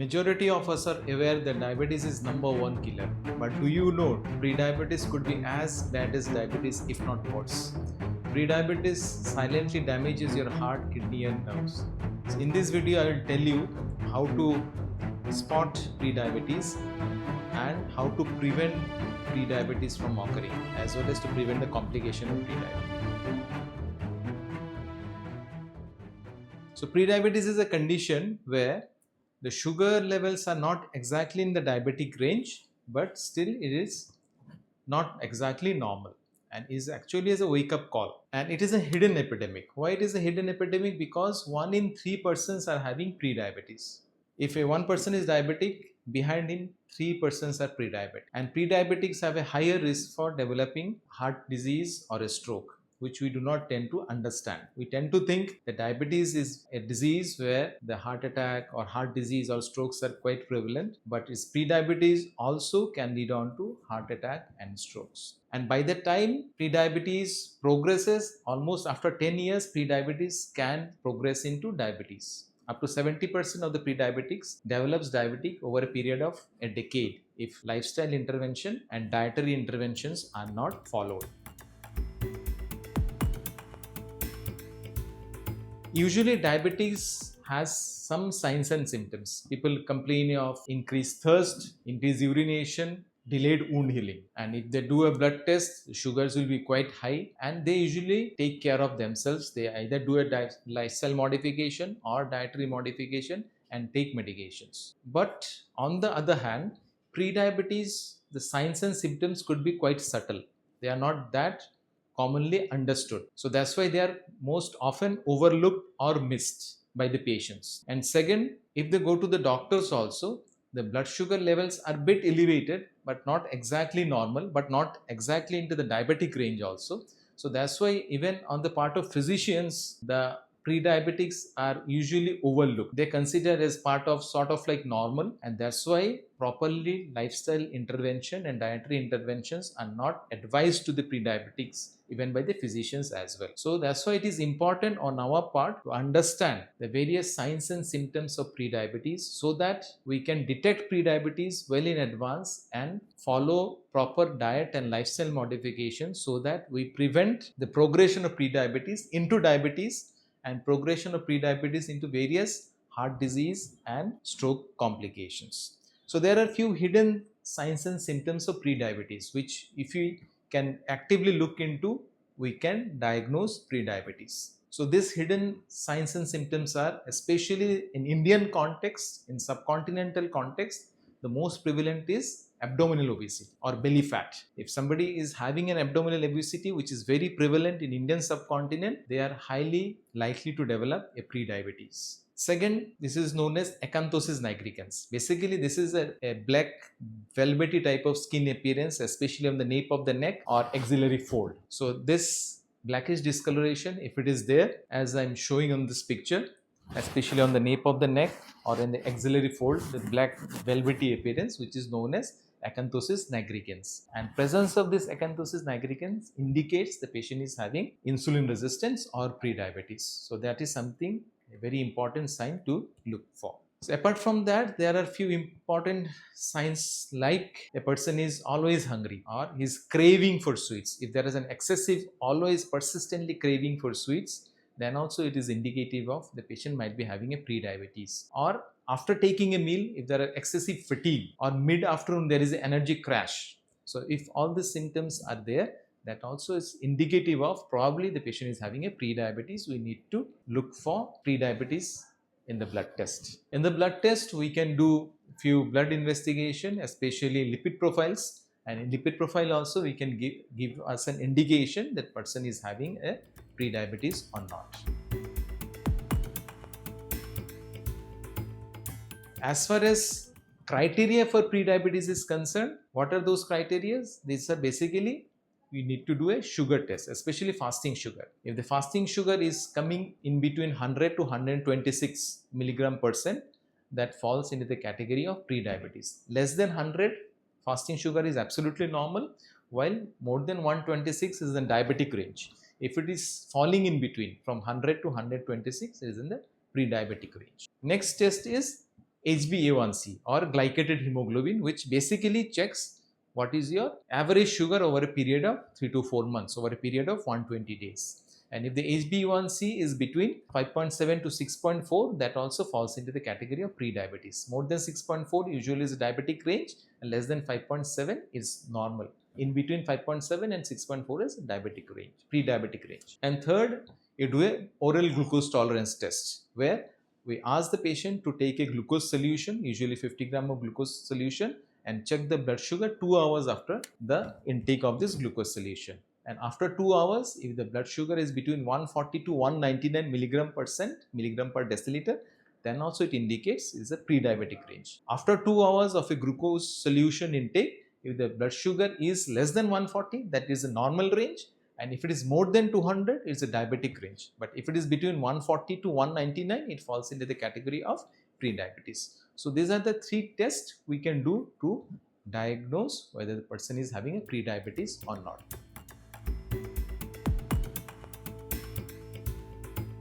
Majority of us are aware that diabetes is number one killer. But do you know prediabetes could be as bad as diabetes, if not worse? Prediabetes silently damages your heart, kidney, and nerves. So in this video, I will tell you how to spot prediabetes and how to prevent prediabetes from occurring, as well as to prevent the complication of prediabetes. So prediabetes is a condition where the sugar levels are not exactly in the diabetic range, but still it is not exactly normal and is actually as a wake-up call. And it is a hidden epidemic. Why it is a hidden epidemic? Because 1 in 3 persons are having prediabetes. If a one person is diabetic, behind him 3 persons are pre-diabetic. And pre-diabetics have a higher risk for developing heart disease or a stroke, which we do not tend to understand. We tend to think that diabetes is a disease where the heart attack or heart disease or strokes are quite prevalent, but its pre-diabetes also can lead on to heart attack and strokes. And by the time pre-diabetes progresses, almost after 10 years, pre-diabetes can progress into diabetes. Up to 70% of the pre-diabetics develops diabetic over a period of a decade if lifestyle intervention and dietary interventions are not followed. Usually diabetes has some signs and symptoms. People complain of increased thirst, increased urination, delayed wound healing. And if they do a blood test, the sugars will be quite high and they usually take care of themselves. They either do a lifestyle modification or dietary modification and take medications. But on the other hand, prediabetes, the signs and symptoms could be quite subtle. They are not that commonly understood. So that's why they are most often overlooked or missed by the patients. And second, if they go to the doctors also, the blood sugar levels are a bit elevated, but not exactly normal, but not exactly into the diabetic range also. So that's why even on the part of physicians, the pre-diabetics are usually overlooked. They consider as part of sort of like normal, and that's why properly lifestyle intervention and dietary interventions are not advised to the pre-diabetics even by the physicians as well. So that's why it is important on our part to understand the various signs and symptoms of pre-diabetes so that we can detect pre-diabetes well in advance and follow proper diet and lifestyle modifications so that we prevent the progression of pre-diabetes into diabetes and progression of prediabetes into various heart disease and stroke complications. So there are few hidden signs and symptoms of prediabetes which if we can actively look into, we can diagnose prediabetes. So these hidden signs and symptoms are, especially in Indian context, in subcontinental context, the most prevalent is abdominal obesity or belly fat. If somebody is having an abdominal obesity which is very prevalent in Indian subcontinent, they are highly likely to develop a prediabetes. Second, this is known as acanthosis nigricans. Basically, this is a black velvety type of skin appearance, especially on the nape of the neck or axillary fold. So this blackish discoloration, if it is there, as I'm showing on this picture, especially on the nape of the neck or in the axillary fold, the black velvety appearance, which is known as acanthosis nigricans. And presence of this acanthosis nigricans indicates the patient is having insulin resistance or prediabetes. So that is something, a very important sign to look for. So apart from that, there are few important signs like a person is always hungry or is craving for sweets. If there is an excessive, always persistently craving for sweets, then also it is indicative of the patient might be having a prediabetes. Or after taking a meal, if there are excessive fatigue or mid-afternoon there is an energy crash. So if all the symptoms are there, that also is indicative of probably the patient is having a prediabetes. We need to look for prediabetes in the blood test. In the blood test, we can do few blood investigation, especially lipid profiles. And in lipid profile also, we can give us an indication that person is having a prediabetes or not. As far as criteria for prediabetes is concerned, what are those criteria? These are basically, we need to do a sugar test, especially fasting sugar. If the fasting sugar is coming in between 100 to 126 milligram percent, that falls into the category of prediabetes. Less than 100, fasting sugar is absolutely normal, while more than 126 is in diabetic range. If it is falling in between from 100 to 126, it is in the pre-diabetic range. Next test is HbA1c or glycated hemoglobin, which basically checks what is your average sugar over a period of 3 to 4 months, over a period of 120 days. And if the HbA1c is between 5.7 to 6.4, that also falls into the category of prediabetes. More than 6.4 usually is diabetic range, and less than 5.7 is normal. In between 5.7 and 6.4 is diabetic range, pre-diabetic range. And third, you do a oral glucose tolerance test, where we ask the patient to take a glucose solution, usually 50 gram of glucose solution, and check the blood sugar 2 hours after the intake of this glucose solution. And after 2 hours, if the blood sugar is between 140 to 199 milligram per deciliter, then also it indicates is a pre-diabetic range. After 2 hours of a glucose solution intake, if the blood sugar is less than 140, that is a normal range. And if it is more than 200, it's a diabetic range. But if it is between 140 to 199, it falls into the category of prediabetes. So these are the 3 tests we can do to diagnose whether the person is having a prediabetes or not.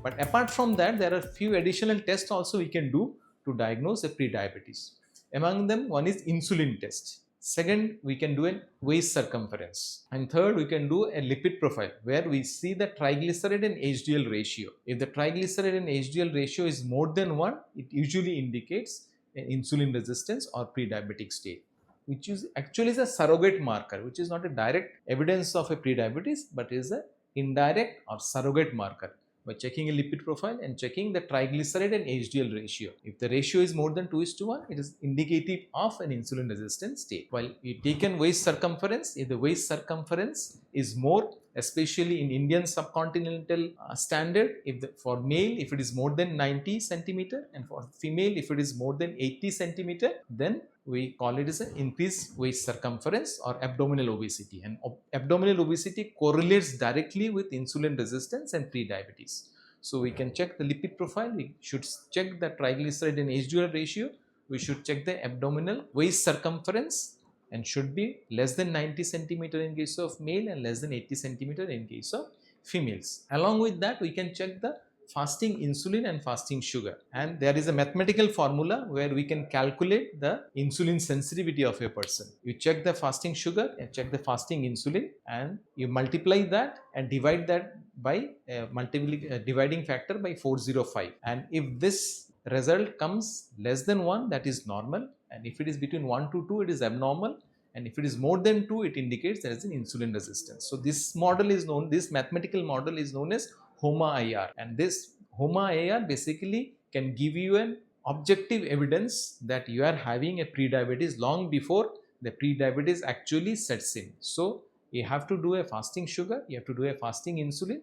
But apart from that, there are few additional tests also we can do to diagnose a prediabetes. Among them, one is insulin test. Second, we can do a waist circumference. And third, we can do a lipid profile where we see the triglyceride and HDL ratio. If the triglyceride and HDL ratio is more than 1, it usually indicates an insulin resistance or pre-diabetic state, which is actually a surrogate marker, which is not a direct evidence of a prediabetes, but is an indirect or surrogate marker by checking a lipid profile and checking the triglyceride and HDL ratio. If the ratio is more than 2:1, it is indicative of an insulin resistant state. While we taken waist circumference, if the waist circumference is more, especially in Indian subcontinental standard, for male, if it is more than 90 centimeter, and for female, if it is more than 80 centimeter, then we call it as an increased waist circumference or abdominal obesity. And abdominal obesity correlates directly with insulin resistance and prediabetes. So we can check the lipid profile, we should check the triglyceride and HDL ratio, we should check the abdominal waist circumference, and should be less than 90 centimeter in case of male and less than 80 centimeter in case of females. Along with that, we can check the fasting insulin and fasting sugar, and there is a mathematical formula where we can calculate the insulin sensitivity of a person. You check the fasting sugar and check the fasting insulin, and you multiply that and divide that by dividing factor by 405, and if this result comes less than 1, that is normal, and if it is between 1 to 2, it is abnormal, and if it is more than 2, it indicates there is an insulin resistance. So this mathematical model is known as HOMA-IR, and this HOMA-IR basically can give you an objective evidence that you are having a prediabetes long before the prediabetes actually sets in. So you have to do a fasting sugar, you have to do a fasting insulin.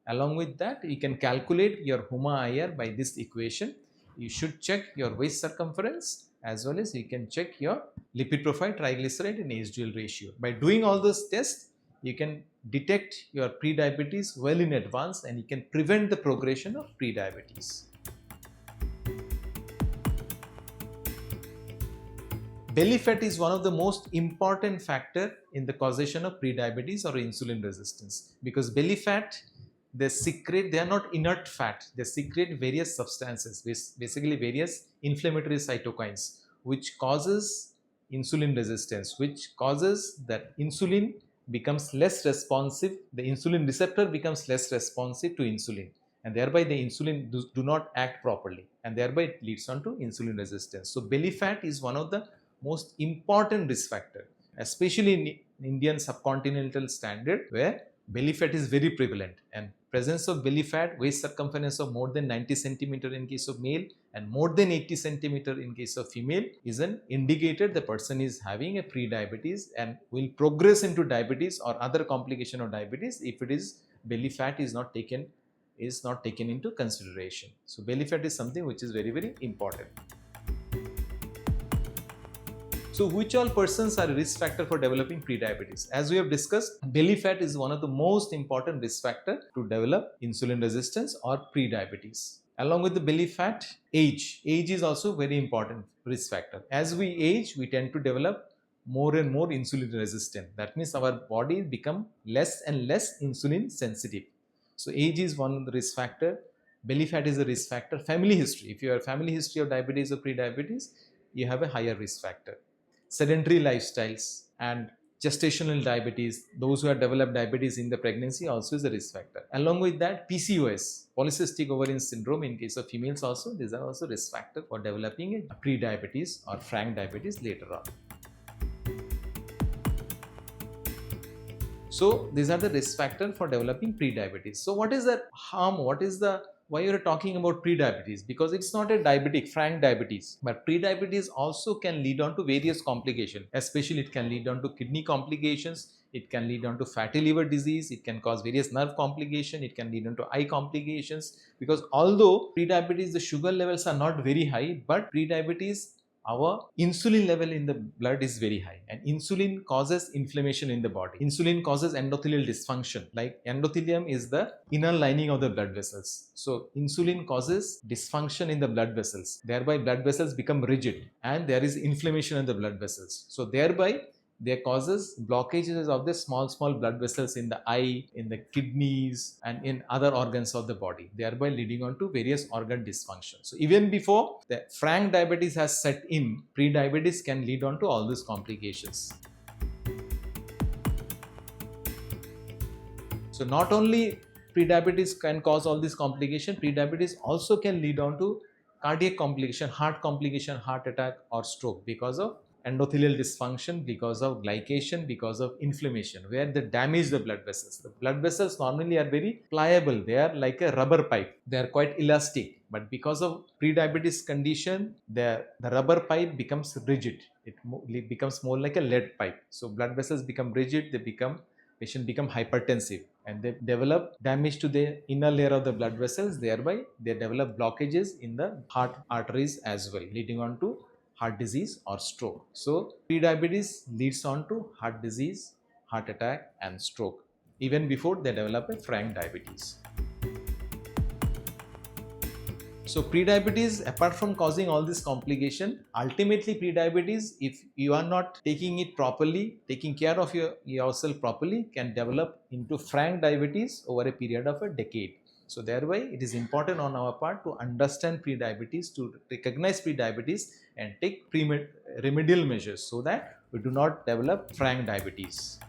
Along with that, you can calculate your HOMA-IR by this equation. You should check your waist circumference, as well as you can check your lipid profile, triglyceride and HDL ratio. By doing all those tests, you can detect your prediabetes well in advance, and you can prevent the progression of prediabetes. Belly fat is one of the most important factor in the causation of prediabetes or insulin resistance, because belly fat, they are not inert fat, they secrete various substances, basically various inflammatory cytokines, which causes insulin resistance, which causes that insulin becomes less responsive, the insulin receptor becomes less responsive to insulin, and thereby the insulin do not act properly, and thereby it leads on to insulin resistance. So belly fat is one of the most important risk factor, especially in Indian subcontinental standard, where belly fat is very prevalent, and presence of belly fat, waist circumference of more than 90 centimeter in case of male and more than 80 centimeter in case of female is an indicator the person is having a prediabetes and will progress into diabetes or other complication of diabetes if it is belly fat is not taken into consideration. So belly fat is something which is very, very important. So which all persons are a risk factor for developing prediabetes? As we have discussed, belly fat is one of the most important risk factor to develop insulin resistance or prediabetes. Along with the belly fat, age is also very important risk factor. As we age, we tend to develop more and more insulin resistant. That means our body become less and less insulin sensitive. So age is one of the risk factor. Belly fat is a risk factor. Family history. If you have family history of diabetes or pre-diabetes, you have a higher risk factor. Sedentary lifestyles and gestational diabetes, those who have developed diabetes in the pregnancy also is a risk factor. Along with that, PCOS, polycystic ovarian syndrome in case of females also, these are also risk factor for developing a pre-diabetes or frank diabetes later on. So these are the risk factors for developing pre-diabetes. So what is the harm? Why you're talking about pre-diabetes? Because it's not a diabetic, frank diabetes, but pre-diabetes also can lead on to various complications. Especially it can lead on to kidney complications. It can lead on to fatty liver disease. It can cause various nerve complications. It can lead on to eye complications. Because although pre-diabetes, the sugar levels are not very high, but pre-diabetes, our insulin level in the blood is very high, and insulin causes inflammation in the body. Insulin causes endothelial dysfunction. Like endothelium is the inner lining of the blood vessels. So insulin causes dysfunction in the blood vessels. Thereby blood vessels become rigid and there is inflammation in the blood vessels. So thereby there causes blockages of the small blood vessels in the eye, in the kidneys, and in other organs of the body, thereby leading on to various organ dysfunction. So even before the frank diabetes has set in, pre-diabetes can lead on to all these complications. So not only pre-diabetes can cause all these complications, pre-diabetes also can lead on to cardiac complication, heart attack or stroke because of endothelial dysfunction, because of glycation, because of inflammation, where they damage the blood vessels. The blood vessels normally are very pliable. They are like a rubber pipe. They are quite elastic. But because of pre-diabetes condition, the rubber pipe becomes rigid. It becomes more like a lead pipe. So blood vessels become rigid. Patient become hypertensive and they develop damage to the inner layer of the blood vessels. Thereby, they develop blockages in the heart arteries as well, leading on to heart disease or stroke. So pre-diabetes leads on to heart disease, heart attack and stroke even before they develop a frank diabetes. So pre-diabetes, apart from causing all this complication, ultimately pre-diabetes, if you are not taking it properly, taking care of yourself properly, can develop into frank diabetes over a period of a decade. So thereby it is important on our part to understand pre-diabetes, to recognize pre-diabetes and take remedial measures so that we do not develop frank diabetes.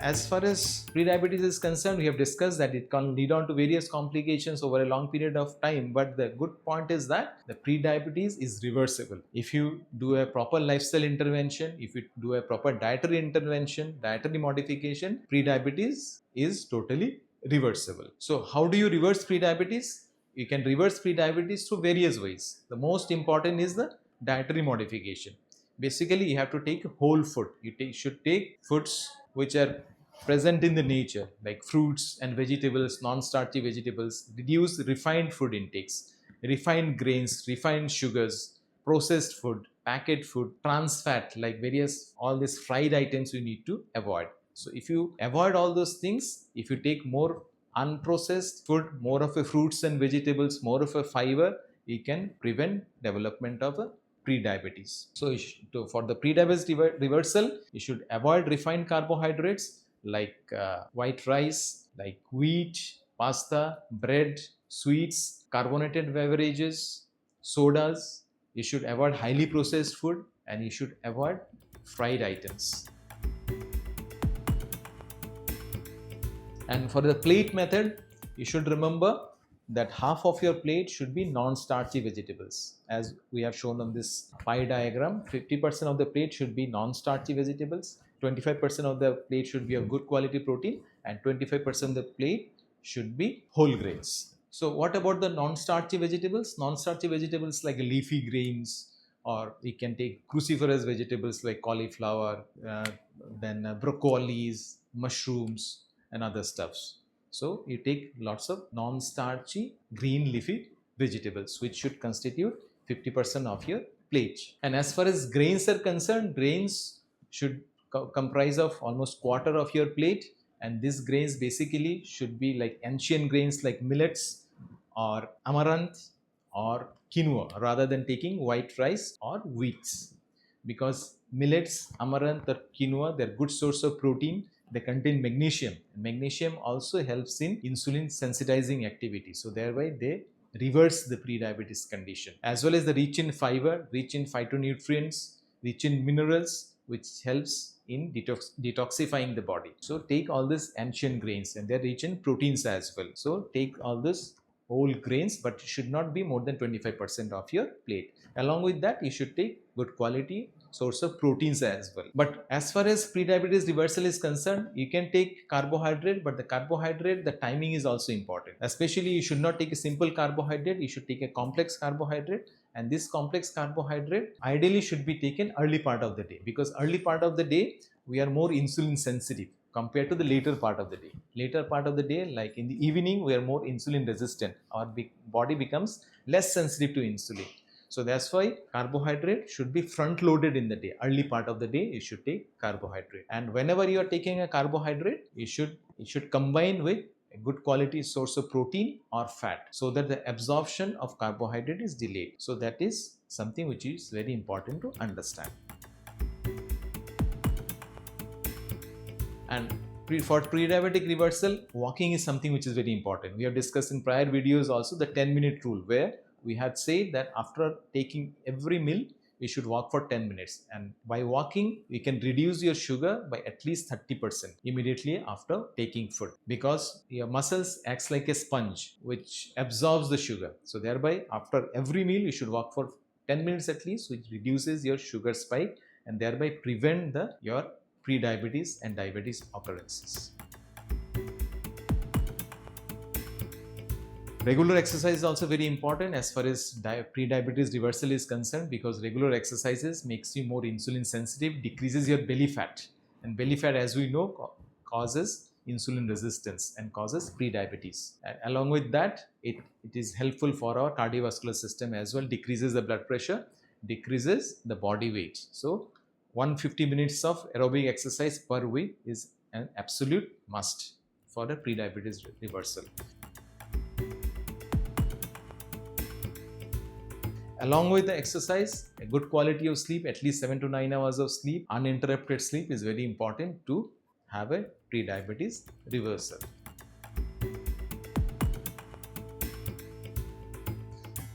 As far as pre-diabetes is concerned, we have discussed that it can lead on to various complications over a long period of time. But the good point is that the pre-diabetes is reversible. If you do a proper lifestyle intervention, if you do a proper dietary intervention, dietary modification, pre-diabetes is totally reversible. So how do you reverse pre-diabetes? You can reverse pre-diabetes through various ways. The most important is the dietary modification. Basically, you have to take whole food. You should take foods which are present in the nature, like fruits and vegetables, non-starchy vegetables. Reduce refined food intakes, refined grains, refined sugars, processed food, packet food, trans fat, like various all these fried items you need to avoid. So if you avoid all those things, if you take more unprocessed food, more of a fruits and vegetables, more of a fiber, you can prevent development of a pre-diabetes. So for the pre-diabetes reversal, you should avoid refined carbohydrates like white rice, like wheat, pasta, bread, sweets, carbonated beverages, sodas. You should avoid highly processed food and you should avoid fried items. And for the plate method, you should remember that half of your plate should be non-starchy vegetables. As we have shown on this pie diagram, 50% of the plate should be non-starchy vegetables, 25% of the plate should be of good quality protein, and 25% of the plate should be whole grains. So what about the non-starchy vegetables? Non-starchy vegetables like leafy grains, or we can take cruciferous vegetables like cauliflower, then broccolis, mushrooms, and other stuffs. So you take lots of non-starchy green leafy vegetables, which should constitute 50% of your plate. And as far as grains are concerned, grains should comprise of almost quarter of your plate. And these grains basically should be like ancient grains like millets or amaranth or quinoa, rather than taking white rice or wheats. Because millets, amaranth or quinoa, they're good source of protein They contain magnesium. Magnesium also helps in insulin sensitizing activity. So thereby they reverse the prediabetes condition. As well as the rich in fiber, rich in phytonutrients, rich in minerals, which helps in detoxifying the body. So take all these ancient grains, and they're rich in proteins as well. So take all this whole grains, but it should not be more than 25% of your plate. Along with that, you should take good quality source of proteins as well. But as far as prediabetes reversal is concerned, you can take carbohydrate, but the carbohydrate, the timing is also important. Especially, you should not take a simple carbohydrate, you should take a complex carbohydrate. And this complex carbohydrate ideally should be taken early part of the day, because early part of the day we are more insulin sensitive compared to the later part of the day. Later part of the day, like in the evening, we are more insulin resistant. Our body becomes less sensitive to insulin. So that's why carbohydrate should be front loaded in the day. Early part of the day, you should take carbohydrate. And whenever you are taking a carbohydrate, you should combine with a good quality source of protein or fat, so that the absorption of carbohydrate is delayed. So that is something which is very important to understand. And for pre-diabetic reversal, walking is something which is very important. We have discussed in prior videos also the 10-minute rule, where we had said that after taking every meal, we should walk for 10 minutes. And by walking, we can reduce your sugar by at least 30% immediately after taking food, because your muscles acts like a sponge which absorbs the sugar. So thereby, after every meal, you should walk for 10 minutes at least, which reduces your sugar spike and thereby prevent your pre-diabetes and diabetes occurrences. Regular exercise is also very important as far as pre-diabetes reversal is concerned, because regular exercises makes you more insulin sensitive, decreases your belly fat, and belly fat, as we know, causes insulin resistance and causes pre-diabetes. And along with that, it is helpful for our cardiovascular system as well, decreases the blood pressure, decreases the body weight. So 150 minutes of aerobic exercise per week is an absolute must for the pre-diabetes reversal. Along with the exercise, a good quality of sleep, at least 7 to 9 hours of sleep, uninterrupted sleep is very important to have a pre-diabetes reversal.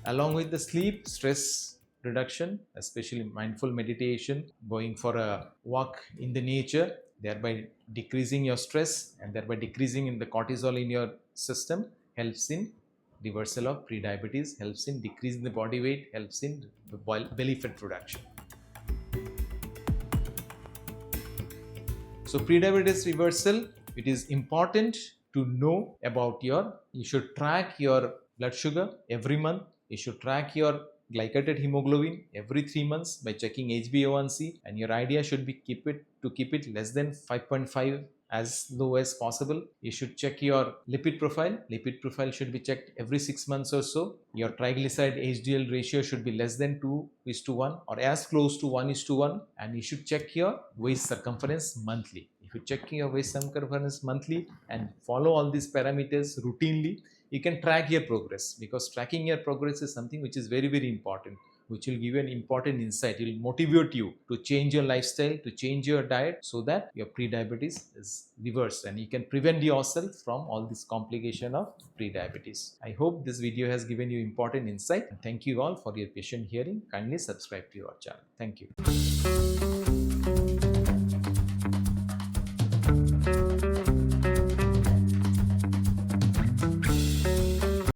Along with the sleep, stress reduction, especially mindful meditation, going for a walk in the nature, thereby decreasing your stress and thereby decreasing in the cortisol in your system, helps in reversal of pre-diabetes, helps in decreasing the body weight, helps in the belly fat reduction. So pre-diabetes reversal, it is important to know about you should track your blood sugar every month. You should track your glycated hemoglobin every 3 months by checking HbA1c, and your idea should be keep it less than 5.5, as low as possible. You should check your lipid profile. Lipid profile should be checked every 6 months or so. Your triglyceride HDL ratio should be less than 2:1 or as close to 1:1, and you should check your waist circumference monthly. If you check your waist circumference monthly and follow all these parameters routinely, you can track your progress, because tracking your progress is something which is very, very important, which will give you an important insight. It will motivate you to change your lifestyle, to change your diet, so that your pre-diabetes is reversed and you can prevent yourself from all this complication of pre-diabetes. I hope this video has given you important insight, and thank you all for your patient hearing. Kindly subscribe to our channel. Thank you.